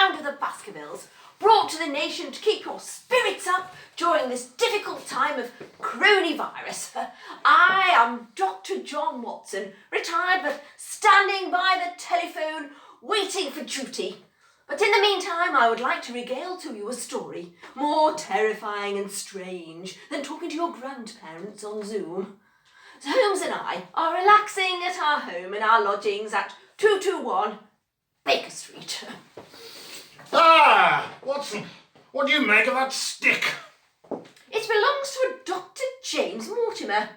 Hound of the Baskervilles, brought to the nation to keep your spirits up during this difficult time of coronavirus. I am Dr. John Watson, retired but standing by the telephone waiting for duty. But in the meantime, I would like to regale to you a story more terrifying and strange than talking to your grandparents on Zoom. Holmes and I are relaxing at our home in our lodgings at 221 Baker Street. Ah, Watson, what do you make of that stick? It belongs to a Dr. James Mortimer.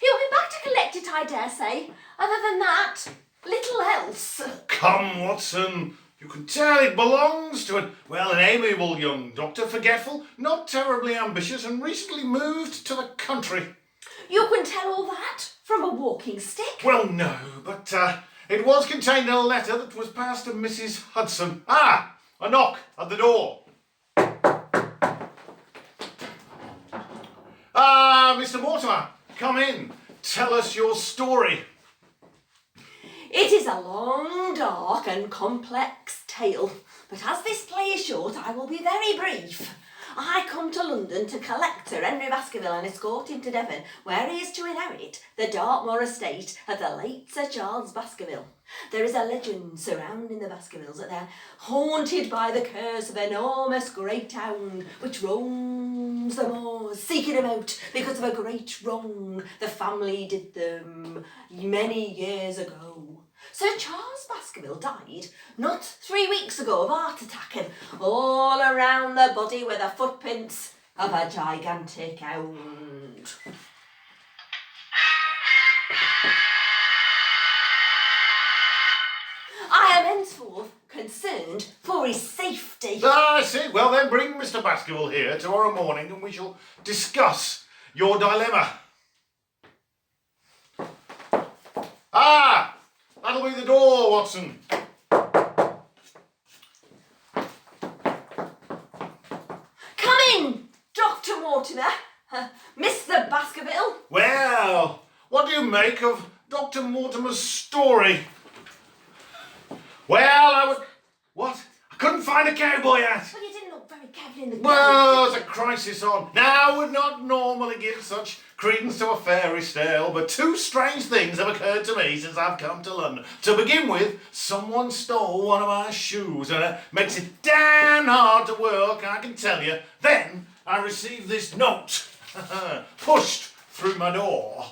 He'll be back to collect it, I dare say. Other than that, little else. Come, Watson, you can tell it belongs to an amiable young doctor, forgetful, not terribly ambitious, and recently moved to the country. You can tell all that from a walking stick? Well, no, but it was contained in a letter that was passed to Mrs. Hudson. Ah, a knock at the door. Mr. Mortimer, come in. Tell us your story. It is a long, dark and complex tale, but as this play is short, I will be very brief. I come to London to collect Sir Henry Baskerville and escort him to Devon, where he is to inherit the Dartmoor estate of the late Sir Charles Baskerville. There is a legend surrounding the Baskervilles that they're haunted by the curse of an enormous great hound which roams the moors, seeking them out because of a great wrong the family did them many years ago. Sir Charles Baskerville died not 3 weeks ago of heart attack, and all around the body were the footprints of a gigantic hound. I am henceforth concerned for his safety. Ah, I see. Well, then bring Mr. Baskerville here tomorrow morning and we shall discuss your dilemma. Ah! That'll be the door, Watson. Come in, Dr. Mortimer. Mr. Baskerville. Well, what do you make of Dr. Mortimer's story? Well, What? I couldn't find a cowboy hat. Well, you didn't look very careful in the Well, there's a crisis on. Now, I would not normally give such credence to a fairy tale, but two strange things have occurred to me since I've come to London. To begin with, someone stole one of my shoes, and it makes it damn hard to work, I can tell you. Then I received this note, pushed through my door.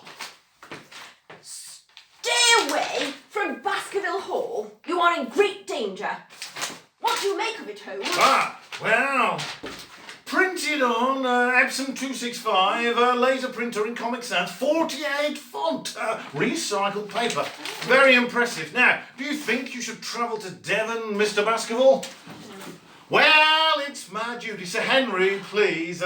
Stay away from Baskerville Hall. You are in great danger. What do you make of it, Holmes? Well, printed on Epsom 265, laser printer in Comic Sans, 48 font, recycled paper. Very impressive. Now, do you think you should travel to Devon, Mr. Baskerville? Well, it's my duty. Sir Henry, please.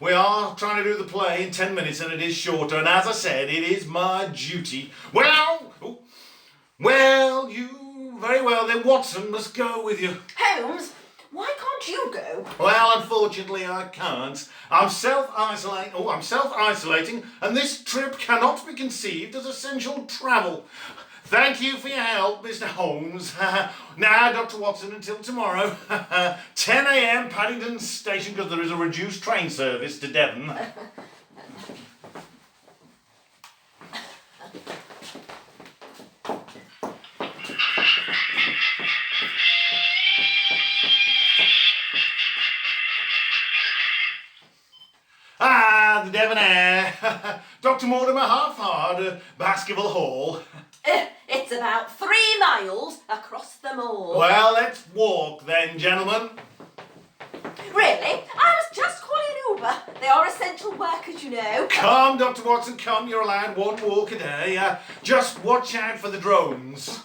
We are trying to do the play in 10 minutes and it is shorter. And as I said, it is my duty. Very well, then Watson must go with you. Holmes, why can't you go? Well, unfortunately, I can't. I'm self-isolating, and this trip cannot be conceived as essential travel. Thank you for your help, Mr. Holmes. Now, Dr. Watson, until tomorrow. 10 a.m. Paddington Station, because there is a reduced train service to Devon. The Devon air. Dr. Mortimer, how far to Baskerville Hall? It's about 3 miles across the moor. Well, let's walk then, gentlemen. Really? I was just calling an Uber. They are essential workers, you know. Come, Dr. Watson, come. You're allowed 1 walk a day. Just watch out for the drones.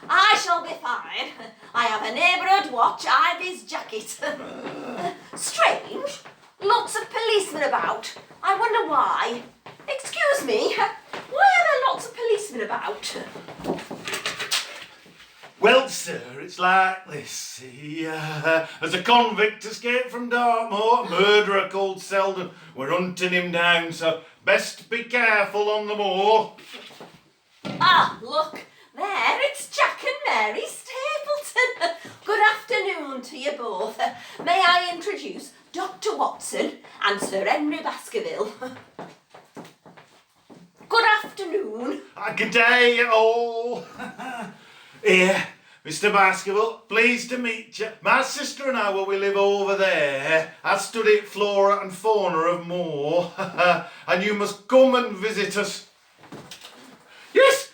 I shall be fine. I have a neighbourhood watch Ivy's jacket. Strange. Lots of policemen about. I wonder why. Excuse me, why are there lots of policemen about? Well, sir, it's like this. See, there's a convict escaped from Dartmoor, a murderer called Selden. We're hunting him down, so best be careful on the moor. Ah, look, there, it's Jack and Mary Stapleton. Good afternoon to you both. May I introduce Dr. Watson and Sir Henry Baskerville. Good afternoon. Good day, all. Here, Mr. Baskerville, pleased to meet you. My sister and I, well, we live over there. I study flora and fauna of Moor, and you must come and visit us. Yes,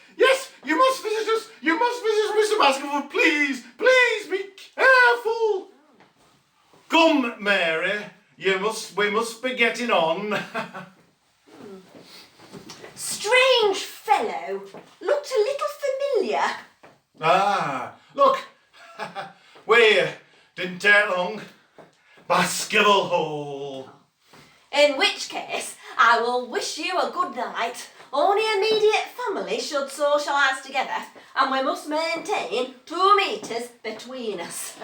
you must visit us. You must visit us, Mr. Baskerville. Please be careful. Come, Mary. We must be getting on. Strange fellow. Looked a little familiar. Ah, look. We didn't take long. Baskerville Hall. In which case, I will wish you a good night. Only immediate family should socialise together, and we must maintain 2 metres between us.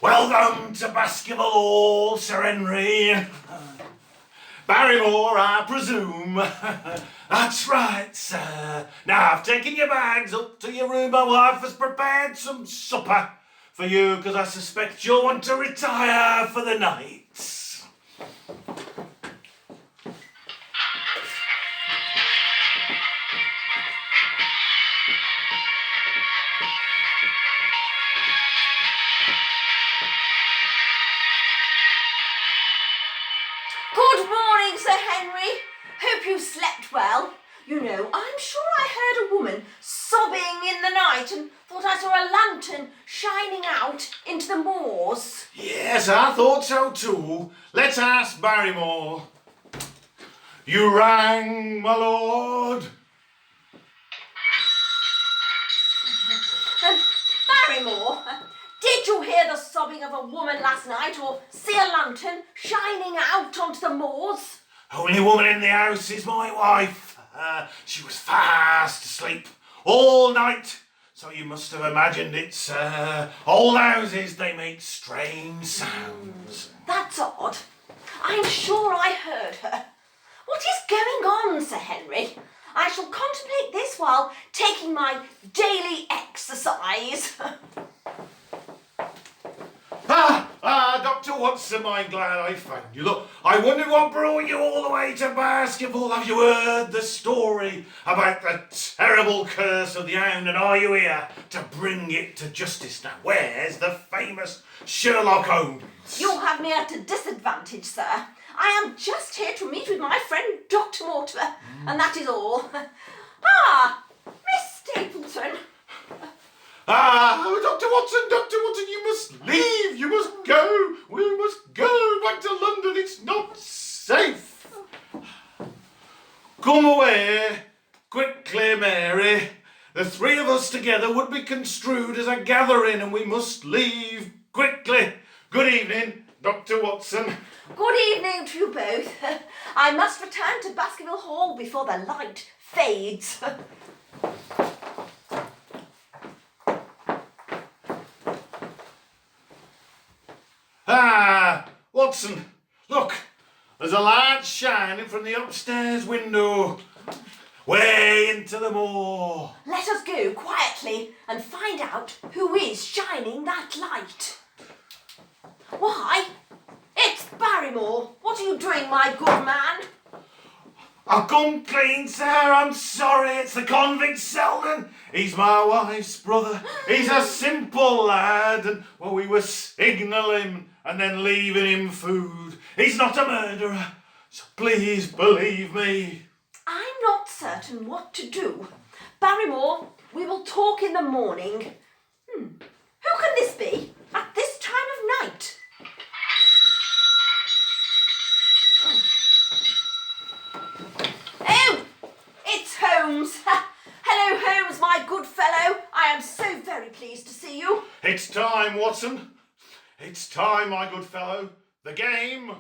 Welcome to Baskerville Hall, Sir Henry. Barrymore, I presume. That's right, sir. Now, I've taken your bags up to your room. My wife has prepared some supper for you, because I suspect you'll want to retire for the night. Good morning, Sir Henry. Hope you slept well. You know, I'm sure I heard a woman sobbing in the night and thought I saw a lantern shining out into the moors. Yes, I thought so too. Let's ask Barrymore. You rang, my lord? Barrymore, did you hear the sobbing of a woman last night or see a lantern shining out onto the moors? Only woman in the house is my wife. She was fast asleep all night. So you must have imagined it's old houses, they make strange sounds. That's odd. I'm sure I heard her. What is going on, Sir Henry? I shall contemplate this while taking my daily exercise. Dr. Watson, I'm glad I found you. Look, I wondered what brought you all the way to Baskerville. Have you heard the story about the terrible curse of the Hound, and are you here to bring it to justice? Now, where's the famous Sherlock Holmes? You have me at a disadvantage, sir. I am just here to meet with my friend Dr. Mortimer, and that is all. Miss Stapleton. Dr. Watson, you must leave. You must go. We must go back to London. It's not safe. Come away quickly, Mary. The 3 of us together would be construed as a gathering, and we must leave quickly. Good evening, Dr. Watson. Good evening to you both. I must return to Baskerville Hall before the light fades. Watson, look, there's a light shining from the upstairs window, way into the moor. Let us go quietly and find out who is shining that light. Why? It's Barrymore. What are you doing, my good man? I've come clean, sir. I'm sorry. It's the convict Selden. He's my wife's brother. He's a simple lad, and we were signalling him and then leaving him food. He's not a murderer, so please believe me. I'm not certain what to do. Barrymore, we will talk in the morning. Who can this be at this time of night? Oh, it's Holmes. Hello, Holmes, my good fellow. I am so very pleased to see you. It's time, Watson. It's time, my good fellow. The game,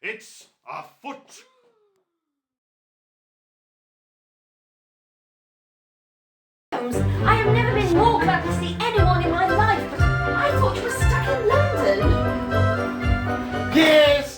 it's afoot. Holmes, I have never been more glad to see anyone in my life, but I thought you were stuck in London.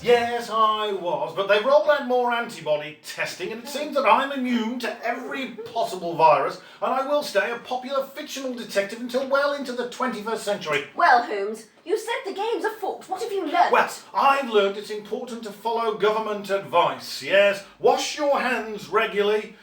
Yes, I was. was, but they've rolled out more antibody testing, and it seems that I'm immune to every possible virus, and I will stay a popular fictional detective until well into the 21st century. Well, Holmes, you said the game's afoot. What have you learnt? Well, I've learned it's important to follow government advice, yes. Wash your hands regularly,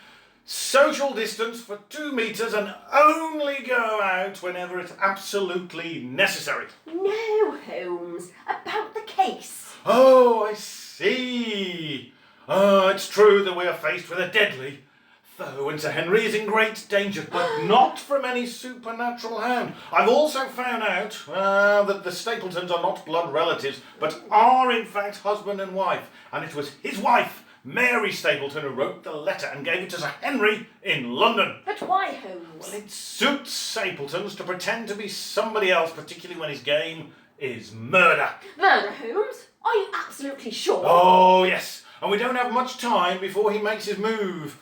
social distance for 2 metres, and only go out whenever it's absolutely necessary. No, Holmes, about the case. Oh, I see. It's true that we are faced with a deadly foe, and Sir Henry is in great danger, but not from any supernatural hound. I've also found out that the Stapletons are not blood relatives, but are in fact husband and wife, and it was his wife, Mary Stapleton, who wrote the letter and gave it to Sir Henry in London. But why, Holmes? Well, it suits Stapletons to pretend to be somebody else, particularly when his game is murder. Murder, Holmes? Are you absolutely sure? Oh, yes. And we don't have much time before he makes his move.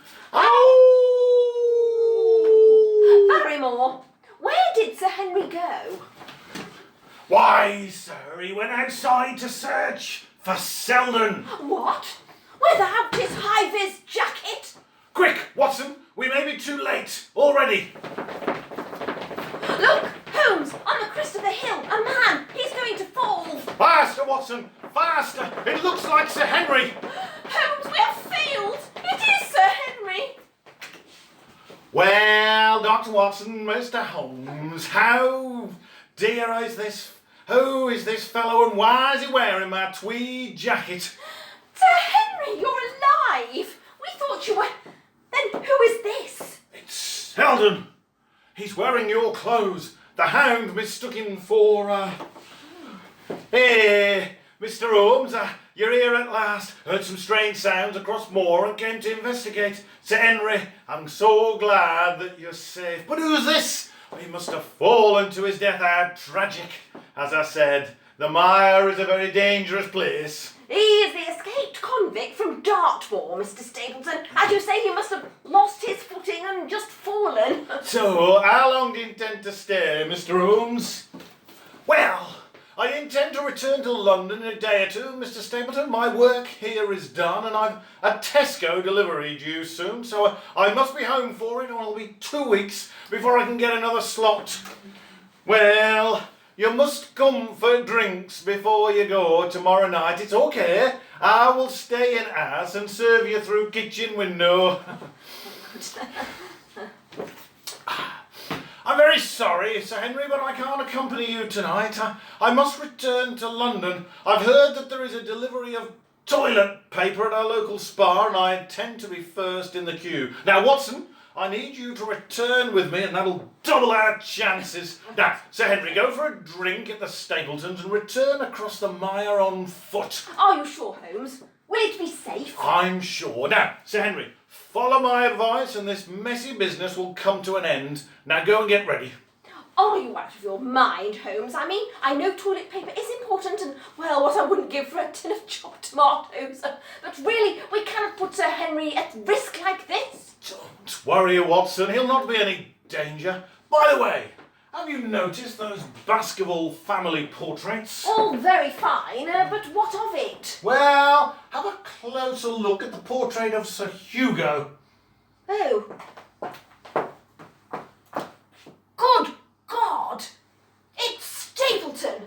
Barrymore, where did Sir Henry go? Why, sir, he went outside to search for Selden. What? Without his high-vis jacket? Quick, Watson, we may be too late already. Look, Holmes, on the crest of the hill, a man. He's going to fall. Faster, Watson, faster. It looks like Sir Henry. Holmes, we have failed. It is Sir Henry. Well, Dr. Watson, Mr. Holmes, how dear is this? Who is this fellow, and why is he wearing my tweed jacket? Sir Henry, you're alive. We thought you were... Then who is this? It's Selden. He's wearing your clothes. The Hound mistook him for, Hey, Mr. Holmes, you're here at last. Heard some strange sounds across moor and came to investigate. Sir Henry, I'm so glad that you're safe. But who's this? He must have fallen to his death. How tragic. As I said, the mire is a very dangerous place. He is the escaped convict from Dartmoor, Mr. Stapleton. As you say, he must have lost his footing and just fallen. So, how long do you intend to stay, Mr. Holmes? Well, I intend to return to London in a day or two, Mr. Stapleton. My work here is done, and I've a Tesco delivery due soon, so I must be home for it, or it'll be 2 weeks before I can get another slot. Well, you must come for drinks before you go tomorrow night. It's okay. I will stay in house and serve you through kitchen window. I'm very sorry, Sir Henry, but I can't accompany you tonight. I must return to London. I've heard that there is a delivery of toilet paper at our local spa, and I intend to be first in the queue. Now, Watson, I need you to return with me, and that'll double our chances. Now, Sir Henry, go for a drink at the Stapletons and return across the mire on foot. Are you sure, Holmes? Will it be safe? I'm sure. Now, Sir Henry, follow my advice and this messy business will come to an end. Now go and get ready. Are you out of your mind, Holmes? I mean, I know toilet paper is important and, well, what I wouldn't give for a tin of chopped tomatoes. But really, we cannot put Sir Henry at risk like this. Don't worry, Watson. He'll not be any danger. By the way, have you noticed those Baskerville family portraits? All very fine, but what of it? Well, have a closer look at the portrait of Sir Hugo. Oh. Good God! It's Stapleton!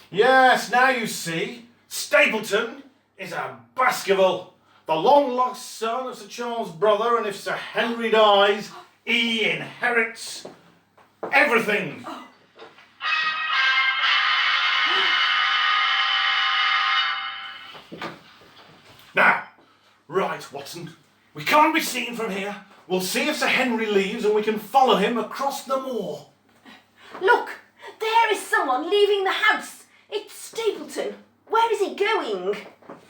Yes, now you see. Stapleton is a Baskerville, the long-lost son of Sir Charles' brother, and if Sir Henry dies, he inherits everything. Now, right, Watson, we can't be seen from here. We'll see if Sir Henry leaves and we can follow him across the moor. Look, there is someone leaving the house. It's Stapleton. Where is he going?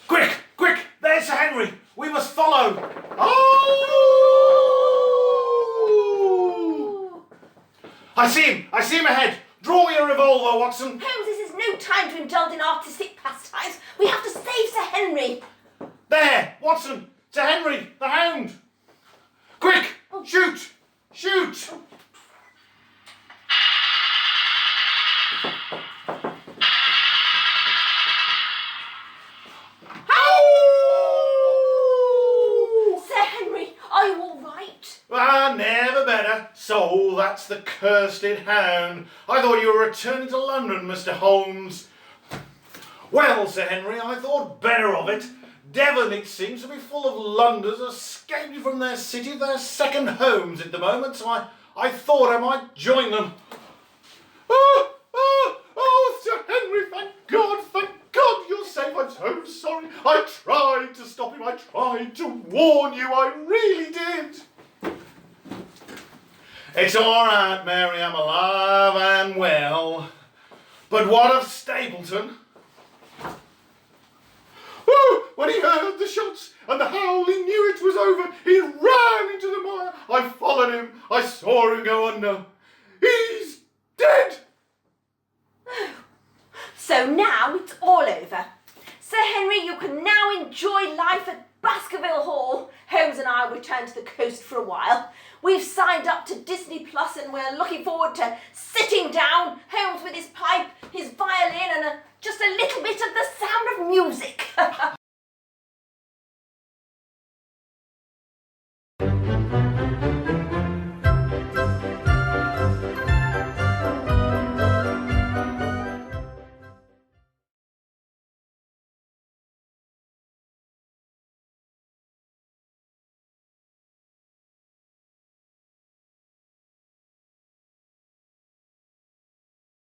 Quick, quick, there's Sir Henry. We must follow. Oh! I see him ahead. Draw your revolver, Watson. Holmes, this is no time to indulge in artistic pastimes. We have to save Sir Henry. There, Watson, Sir Henry, the Hound. Quick, shoot, shoot. Oh, that's the cursed Hound. I thought you were returning to London, Mr. Holmes. Well, Sir Henry, I thought better of it. Devon, it seems to be full of Londoners escaping from their city, their second homes at the moment, so I thought I might join them. Oh, Sir Henry, thank God you're safe. I'm so sorry. I tried to stop him. I tried to warn you. I really did. It's all right, Mary. I'm alive and well. But what of Stapleton? Oh, when he heard the shots and the howl, he knew it was over. He ran into the mire. I followed him. I saw him go under. He's dead. So now it's all over. Sir Henry, you can now enjoy life at Baskerville Hall. Holmes and I will return to the coast for a while. We've signed up to Disney Plus and we're looking forward to sitting down, Holmes with his pipe, his violin and just a little bit of the sound of music.